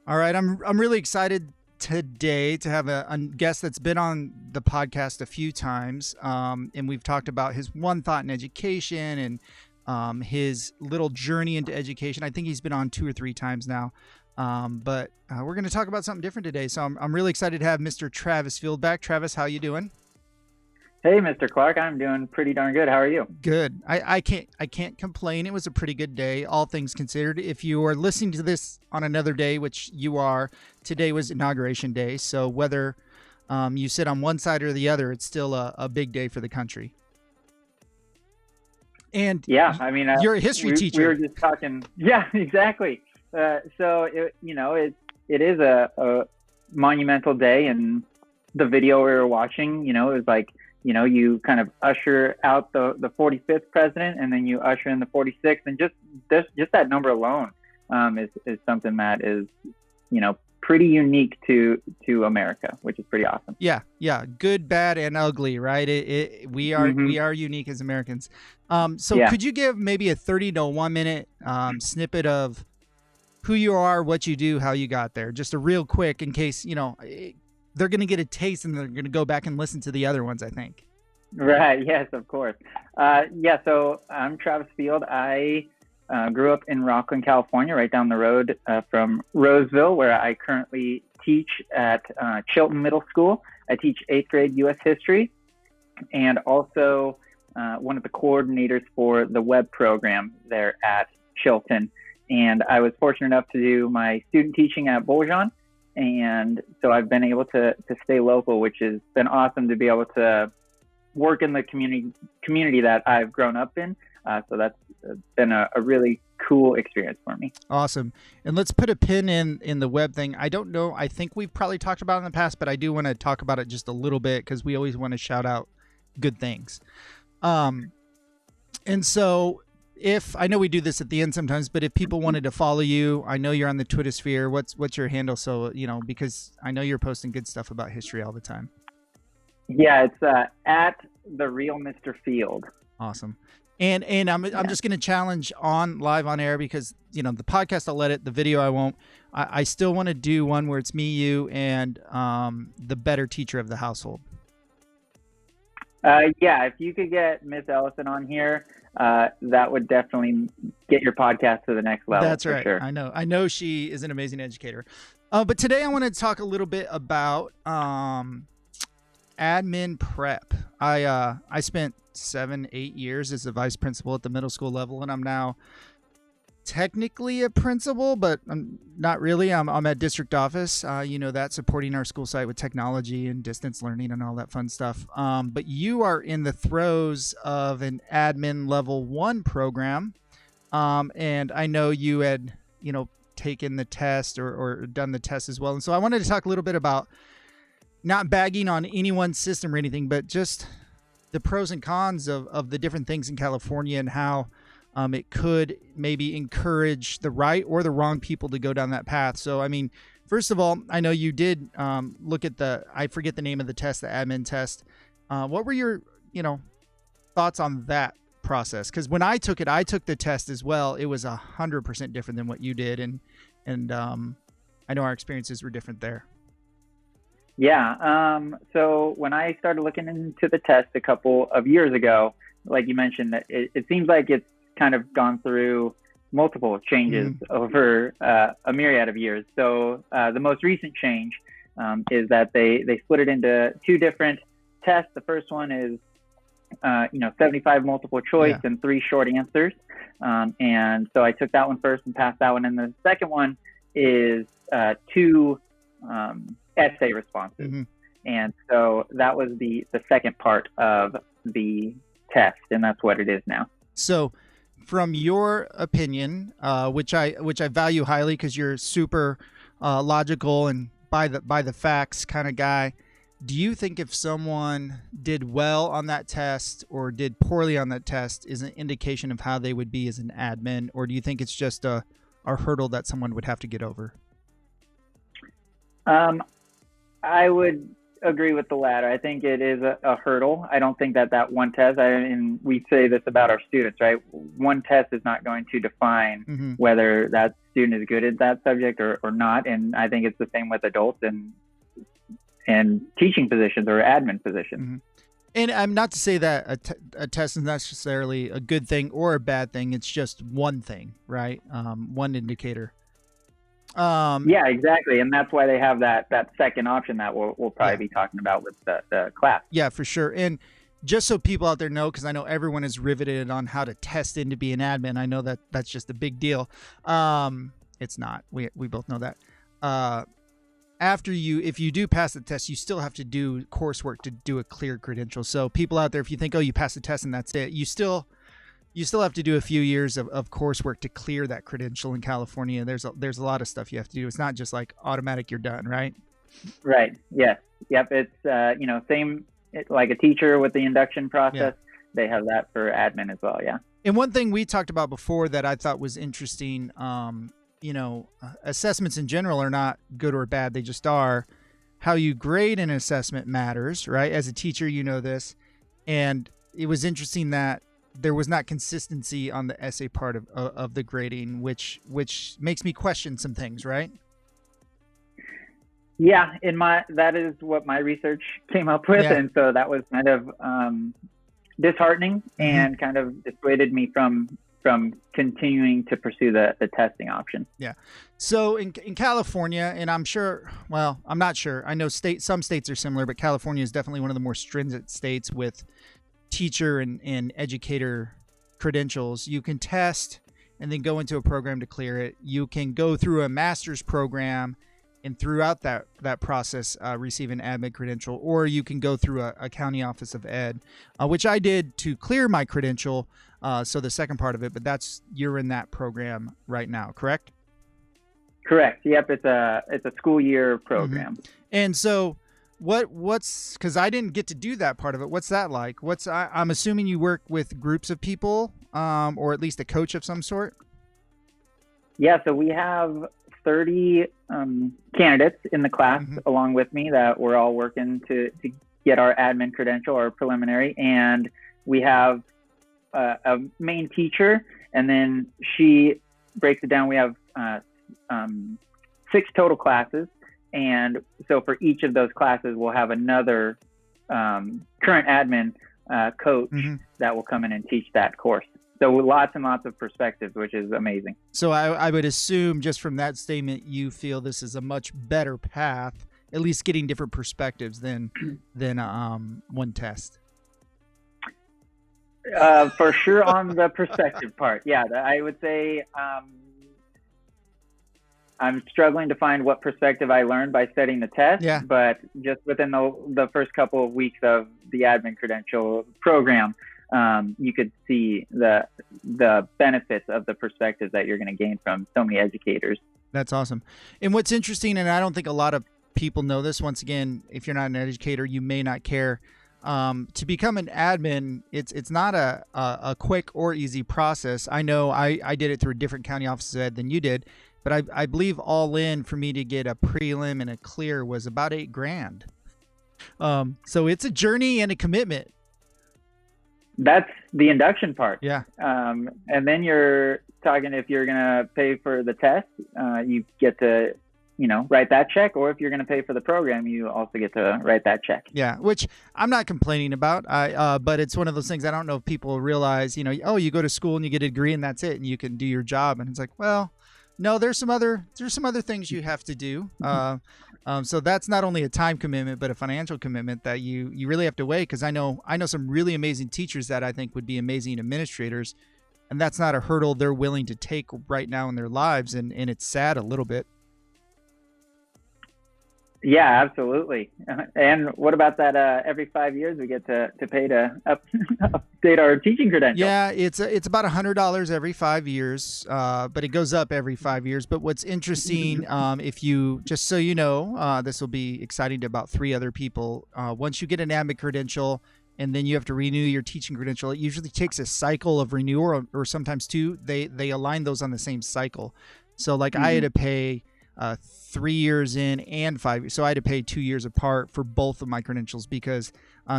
All right, I'm really excited today to have a guest that's been on the podcast a few times, and we've talked about his one thought in education and his little journey into education. I think he's been on 2 or 3 times now, but we're going to talk about something different today. So I'm really excited to have Mr. Travis Field back. Travis, how you doing? Hey, Mr. Clark, I'm doing pretty darn good. How are you? Good. I can't complain. It was a pretty good day, all things considered. If you are listening to this on another day, which you are, today was Inauguration Day. So whether you sit on one side or the other, it's still a big day for the country. And yeah, I mean, you're a history teacher. We were just talking. Yeah, exactly. So it is a monumental day, and the video we were watching, it was like, you kind of usher out the 45th president, and then you usher in the 46th, and just that number alone is something that is, pretty unique to America, which is pretty awesome. Yeah, good, bad, and ugly, right? We are unique as Americans. Could you give maybe a 30 to 1 minute snippet of who you are, what you do, how you got there? Just a real quick, in case they're going to get a taste and they're going to go back and listen to the other ones, I think. Right. Yes, of course. So I'm Travis Field. I grew up in Rockland, California, right down the road from Roseville, where I currently teach at Chilton Middle School. I teach 8th grade U.S. history, and also one of the coordinators for the web program there at Chilton. And I was fortunate enough to do my student teaching at Boljon. And so I've been able to stay local, which has been awesome to be able to work in the community that I've grown up in. So that's been a really cool experience for me. Awesome. And let's put a pin in the web thing. I don't know. I think we've probably talked about it in the past, but I do want to talk about it just a little bit because we always want to shout out good things. And so I know we do this at the end sometimes, but if people wanted to follow you, I know you're on the Twitter sphere. What's your handle? So, because I know you're posting good stuff about history all the time. Yeah, it's at the real Mr. Field. Awesome. And I'm just going to challenge live on air because, the podcast, I'll let it, the video, I won't. I still want to do one where it's me, you, and the better teacher of the household. If you could get Miss Ellison on here, that would definitely get your podcast to the next level. That's right. Sure. I know she is an amazing educator. But today I want to talk a little bit about admin prep. I spent 7-8 years as a vice principal at the middle school level, and I'm now technically a principal, but I'm not really. I'm at district office, that supporting our school site with technology and distance learning and all that fun stuff. But you are in the throes of an admin level 1 program. And I know you had, taken the test or done the test as well. And so I wanted to talk a little bit about not bagging on anyone's system or anything, but just the pros and cons of the different things in California and how it could maybe encourage the right or the wrong people to go down that path. So, I mean, first of all, I know you did look at I forget the name of the test, the admin test. What were your, thoughts on that process? Because when I took the test as well. It was 100% different than what you did. And I know our experiences were different there. Yeah. So when I started looking into the test a couple of years ago, like you mentioned, it seems like it's kind of gone through multiple changes over a myriad of years. So the most recent change is that they split it into 2 different tests. The first one is 75 multiple choice and 3 short answers. And so I took that one first and passed that one. And the second one is 2 essay responses. And so that was the second part of the test, and that's what it is now. So from your opinion, which I value highly because you're super logical and by the facts kind of guy, do you think if someone did well on that test or did poorly on that test is an indication of how they would be as an admin, or do you think it's just a hurdle that someone would have to get over? I would agree with the latter. I think it is a hurdle. I don't think that one test, and we say this about our students, right? One test is not going to define Mm-hmm. whether that student is good at that subject or not. And I think it's the same with adults and teaching positions or admin positions. Mm-hmm. And I'm not to say that a test is necessarily a good thing or a bad thing. It's just one thing, right? One indicator. Yeah, exactly. And that's why they have that second option that we'll probably be talking about with the class. Yeah, for sure. And just so people out there know, because I know everyone is riveted on how to test in to be an admin. I know that that's just a big deal. It's not. We both know that. If you do pass the test, you still have to do coursework to do a clear credential. So people out there, if you think, oh, you passed the test and that's it, you still have to do a few years of coursework to clear that credential in California. There's a lot of stuff you have to do. It's not just like automatic, you're done, right? Right. Yes. Yep. It's same like a teacher with the induction process. Yeah. They have that for admin as well. Yeah. And one thing we talked about before that I thought was interesting, assessments in general are not good or bad. They just are. How you grade an assessment matters, right? As a teacher, you know this. And it was interesting that there was not consistency on the essay part of the grading, which makes me question some things, right? Yeah, that is what my research came up with. Yeah. And so that was kind of disheartening and kind of dissuaded me from continuing to pursue the testing option. Yeah. So in California, and I'm not sure. I know some states are similar, but California is definitely one of the more stringent states with teacher and educator credentials. You can test and then go into a program to clear it. You can go through a master's program and throughout that process receive an admin credential, or you can go through a county office of ed, which I did to clear my credential. So the second part of it, but you're in that program right now, correct? Correct. Yep. It's a school year program. Mm-hmm. And so what's, cause I didn't get to do that part of it. What's that like? I'm assuming you work with groups of people, or at least a coach of some sort. Yeah. So we have 30 candidates in the class along with me that we're all working to get our admin credential or preliminary. And we have a main teacher, and then she breaks it down. We have 6 total classes. And so for each of those classes, we'll have another current admin coach that will come in and teach that course. So lots and lots of perspectives, which is amazing. So I would assume just from that statement, you feel this is a much better path, at least getting different perspectives than one test. For sure on the perspective part. Yeah, I would say I'm struggling to find what perspective I learned by studying the test. Yeah. But just within the first couple of weeks of the admin credential program, you could see the benefits of the perspectives that you're going to gain from so many educators. That's awesome. And what's interesting, and I don't think a lot of people know this, once again, if you're not an educator, you may not care. To become an admin, it's not a quick or easy process. I know I did it through a different county office of ed than you did, but I believe all in for me to get a prelim and a clear was about $8,000. So it's a journey and a commitment. That's the induction part. Yeah. And then you're talking, if you're going to pay for the test, you get to, write that check, or if you're going to pay for the program, you also get to write that check. Yeah. Which I'm not complaining about. But it's one of those things I don't know if people realize, you go to school and you get a degree and that's it. And you can do your job. And it's like, well, no, there's some other things you have to do. So that's not only a time commitment, but a financial commitment that you really have to weigh. Because I know some really amazing teachers that I think would be amazing administrators, and that's not a hurdle they're willing to take right now in their lives, and it's sad a little bit. Yeah, absolutely. And what about that? Every 5 years we get to pay to update our teaching credential. Yeah, it's about $100 every 5 years, but it goes up every 5 years. But what's interesting, if you just so you know, this will be exciting to about 3 other people. Once you get an admin credential, and then you have to renew your teaching credential, it usually takes a cycle of renewal, or sometimes 2. They align those on the same cycle. So like I had to pay 3 years in and 5 years. So I had to pay 2 years apart for both of my credentials because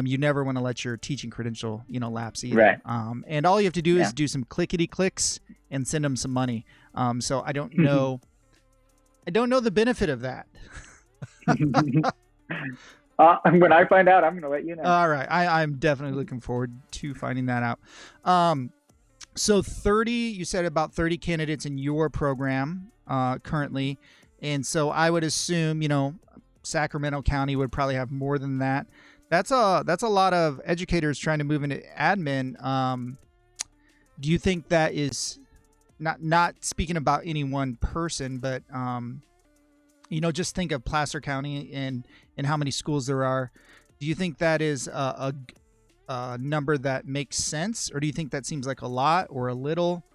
you never want to let your teaching credential, lapse either. Right. And all you have to do Yeah. is do some clickety clicks and send them some money. So I don't know. I don't know the benefit of that. When I find out, I'm going to let you know. All right. I'm definitely looking forward to finding that out. So 30, you said about 30 candidates in your program currently. And so I would assume, Sacramento County would probably have more than that. That's a lot of educators trying to move into admin. Do you think that is not speaking about any one person, but just think of Placer County and how many schools there are. Do you think that is a number that makes sense, or do you think that seems like a lot or a little?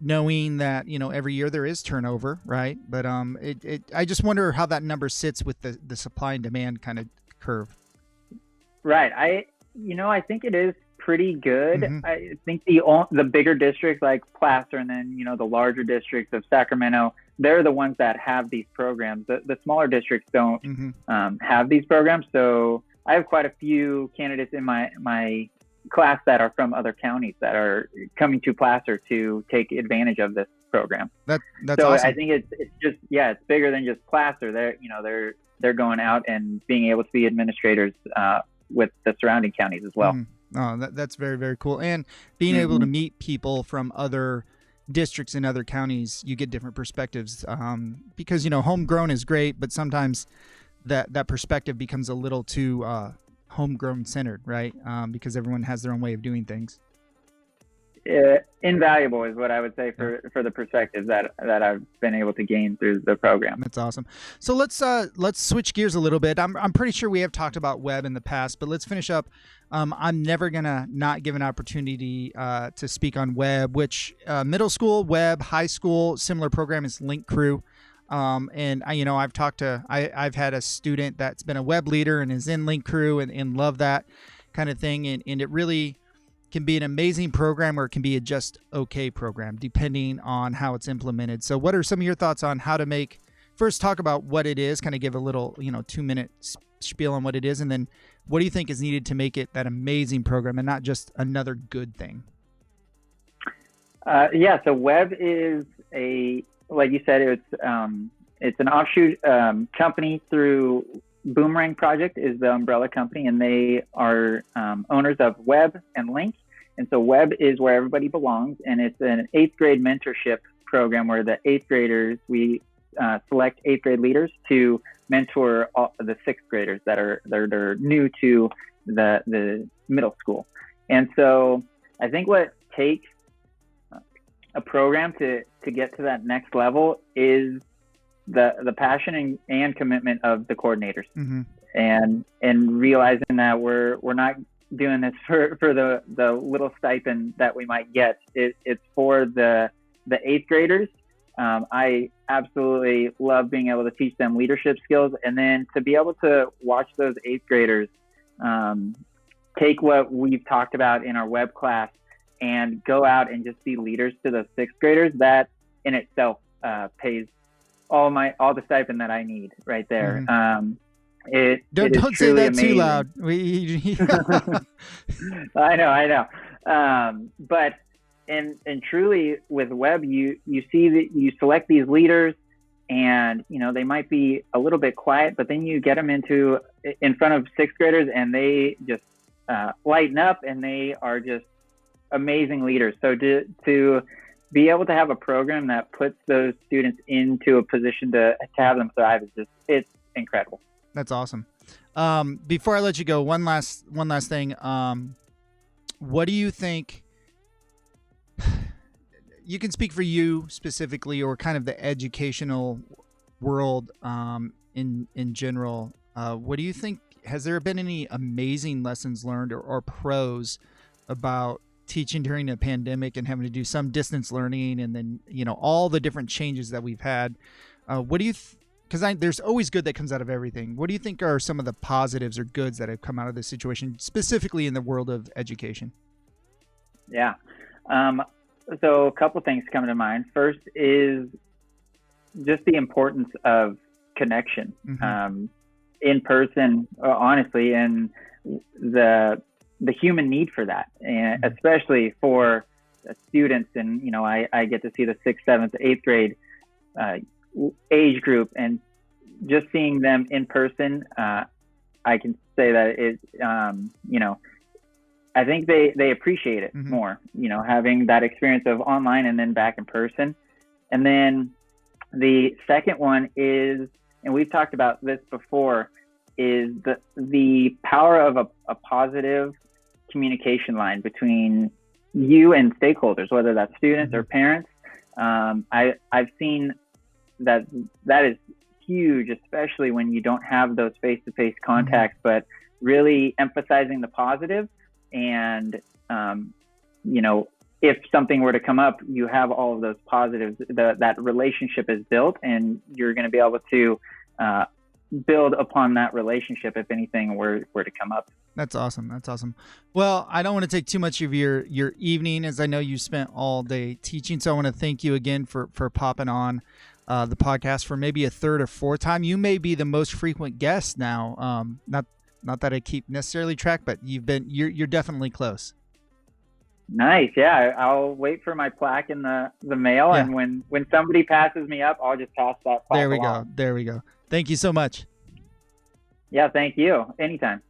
Knowing that every year there is turnover, right? But I just wonder how that number sits with the supply and demand kind of curve. Right. I think it is pretty good. Mm-hmm. I think the bigger districts like Placer and then the larger districts of Sacramento, they're the ones that have these programs. The smaller districts don't have these programs. So I have quite a few candidates in my class that are from other counties that are coming to Placer to take advantage of this program. That's so awesome. I think it's just it's bigger than just Placer. They're going out and being able to be administrators with the surrounding counties as well. Oh, that's very, very cool. And being able to meet people from other districts in other counties, you get different perspectives because homegrown is great, but sometimes that perspective becomes a little too homegrown centered, right? Because everyone has their own way of doing things. Invaluable is what I would say for the perspectives that I've been able to gain through the program. That's awesome. So let's switch gears a little bit. I'm pretty sure we have talked about web in the past, but let's finish up. I'm never gonna not give an opportunity to speak on web, which middle school web, high school similar program is Link Crew. And I've had a student that's been a web leader and is in Link Crew and love that kind of thing. And it really can be an amazing program or it can be a just okay program depending on how it's implemented. So what are some of your thoughts on how to first talk about what it is, kind of give a little, 2-minute spiel on what it is. And then what do you think is needed to make it that amazing program and not just another good thing? So web is like you said, it's an offshoot company through Boomerang Project is the umbrella company, and they are owners of Web and Link. And so Web is where everybody belongs, and it's an 8th grade mentorship program where the 8th graders, we select 8th grade leaders to mentor the 6th graders that are new to the middle school. And so I think what takes a program to get to that next level is the passion and commitment of the coordinators, and realizing that we're not doing this for the little stipend that we might get. It's for the 8th graders. I absolutely love being able to teach them leadership skills, and then to be able to watch those 8th graders take what we've talked about in our web class and go out and just be leaders to those 6th graders. That in itself pays all the stipend that I need right there. Don't say that amazing. too loud. I know. But and truly with web, you see that you select these leaders, and they might be a little bit quiet, but then you get them in front of 6th graders, and they just lighten up, and they are just amazing leaders. So to be able to have a program that puts those students into a position to have them thrive it's incredible. That's awesome. Before I let you go, one last thing. What do you think? You can speak for you specifically, or kind of the educational world in general. What do you think? Has there been any amazing lessons learned or pros about teaching during a pandemic and having to do some distance learning, and then all the different changes that we've had? What do you? Because there's always good that comes out of everything. What do you think are some of the positives or goods that have come out of this situation, specifically in the world of education? Yeah. So a couple things come to mind. First is just the importance of connection, in person, honestly, and the human need for that, and especially for students. And I get to see the 6th, 7th, 8th grade age group, and just seeing them in person, I can say that it, I think they appreciate it more, having that experience of online and then back in person. And then the second one is, and we've talked about this before, is the power of a positive communication line between you and stakeholders, whether that's students or parents. I've seen that is huge, especially when you don't have those face-to-face contacts, but really emphasizing the positive. And, if something were to come up, you have all of those positives, that relationship is built, and you're going to be able to build upon that relationship if anything were to come up. That's awesome. That's awesome. Well, I don't want to take too much of your evening, as I know you spent all day teaching. So I want to thank you again for popping on the podcast for maybe a third or fourth time. You may be the most frequent guest now. Not that I keep necessarily track, but you're definitely close. Nice. Yeah. I'll wait for my plaque in the mail. Yeah. And when somebody passes me up, I'll just pass that plaque along. There we go. Thank you so much. Yeah. Thank you. Anytime.